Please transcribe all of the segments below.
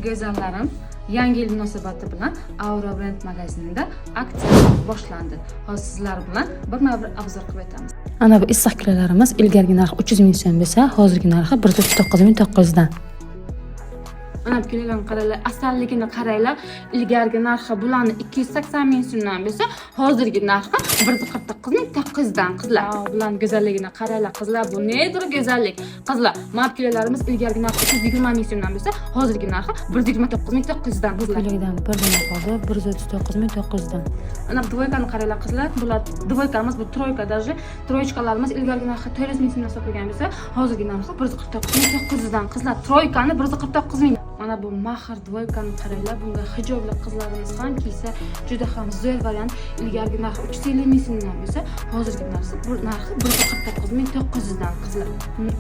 Go'zallarim, yangi yil munosabati bilan Aura Brand magazinida aksiya boshlandi. Hozir sizlar bilan bir obzor qilib o'tamiz. Ana bu issiq kilolarimiz ilgarigi narxi 300 ming so'm bo'lsa, hozirgi narxi 139.900 dan. Ana bu kilolarni qaranglar, asalligini qaranglar. Ilgarigi narxi bularni 280 ming so'mdan bo'lsa, hozirgi narxi 149.900 dan qizlar. Bularning go'zalligini qaranglar qizlar, bu nedir go'zallik? Qizlar, mana bu kilolarimiz ilgarigi narxi 320 ming so'mdan bo'lsa, hozirgi narxi 129.900 dan qizlar. Kilodan bir dona qoldi, 139.900 dan. Ana bu dvoykani qaranglar qizlar. Bular dvoykamiz, bu troyka даже. Troychkalarimiz ilgarigi narxi 400 ming so'mdan sotilgan bo'lsa, hozirgi narxi 149.900 dan. Qizlar, troykani 149 ming. Mana bu mahir dvoykani qaranglar. Bunga hijobli qizlarimiz ham kiysa juda ham zo'r variant. Ilgarigi narxi 350 ming so'mdan bo'lsa, hozirgi narxi 149.900 dan qizlar.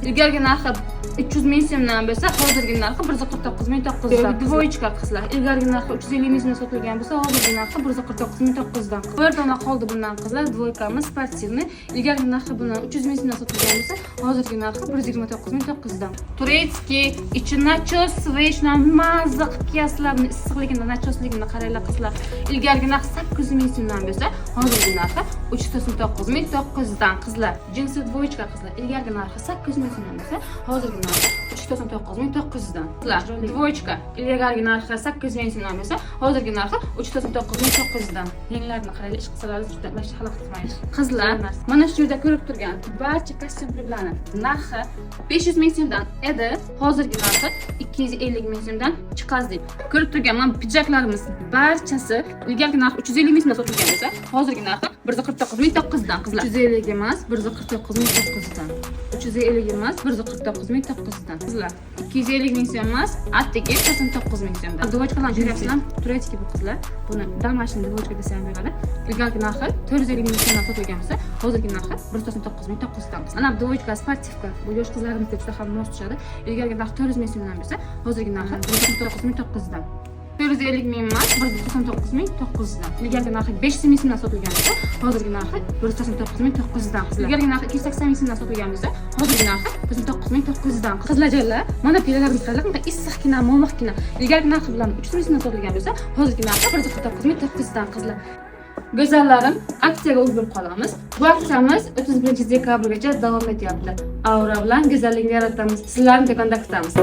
Ilgarigi narxi 300 ming so'mdan bo'lsa, hozirgi narxi 149.900 dan. Dvoychka qizlar. Ilgarigi narxi 350 ming so'mdan sotilgan bo'lsa, hozirgi narxi 149.900 dan. Bir dona qoldi bundan qizlar. Dvoykamiz sportivniy. Ilgarigi narxi bundan 300 ming so'mdan sotilgan bo'lsa, hozirgi narxi 129.900 dan. Turetskiy, ichi nachos, switch mazza qilib kiyasizlar. Buni issiqligini, nachosligini qaranglar qizlar. Ilgarigi narxi 800 ming so'mdan bo'lsa, hozirgi narxi 399.900 dan qizlar. Jinsi dvoychka qizlar. Ilgarigi narxi 800 ming so'mdan bo'lsa, hozirgi narxi 399.900 dan. Qizlar, dvoychka ilgarigi narxi 800 ming so'mdan bo'lsa, hozirgi narxi 399.900 dan. Yenglarini qaranglar, ish qilsalar juda mashq xalaq qilmaydi. Qizlar, mana shu yerda ko'rib turgan barcha kostyumlarning narxi 500 ming so'mdan edi, hozirgi narxi 250 ming so'mdan chiqazdi. Ko'rib turgan mana pijaklarimiz barchasi ilgarigi narxi 350 ming so'mdan sotilgan bo'lsa, hozirgi narxi 149.900 dan qizlar. 350 emas, 149.900 dan. 350 emas, 149.900 dan. Qizlar, 250 ming so'm emas, atigi 89 ming so'mdan. Dvochkalarni ko'ryapsizlar? Turetskiy bu qizlar. Buni damashni dvochka desa ham bo'ladi. Ilgarigi narxi 450 ming so'mdan sotilgan bo'lsa, hozirgi narxi 199.900 dan. Mana bu dvochka sportivka. Bu yosh qizlarimizga juda ham mos tushadi. Ilgarigi narxi 400 ming so'mdan bo'lsa, hozirgi narxi 199.900 dan. 450 ming emas, 199.900 dan. Ilgarigi narxi 500 ming so'mdan sotilgan bo'lsa, hozirgi narxi 199.900 dan. Ilgarigi narxi 280 ming so'mdan sotilgan bo'lsa, hozirgi narxi 199.900 dan. Qizlarjonlar, mana piyolarimiz qanday issiqgina, mo'miqgina. Ilgarigi narxi bilan 300 ming so'mdan sotilgan bo'lsa, hozirgi narxi 149.900 dan qizlar. Go'zallarim, aksiyaga ulgurib qolamiz. Bu aksiyamiz 31 dekabrgacha davom etyapti. Aura bilan go'zallikni yaratamiz. Sizlarni do'konda kutamiz.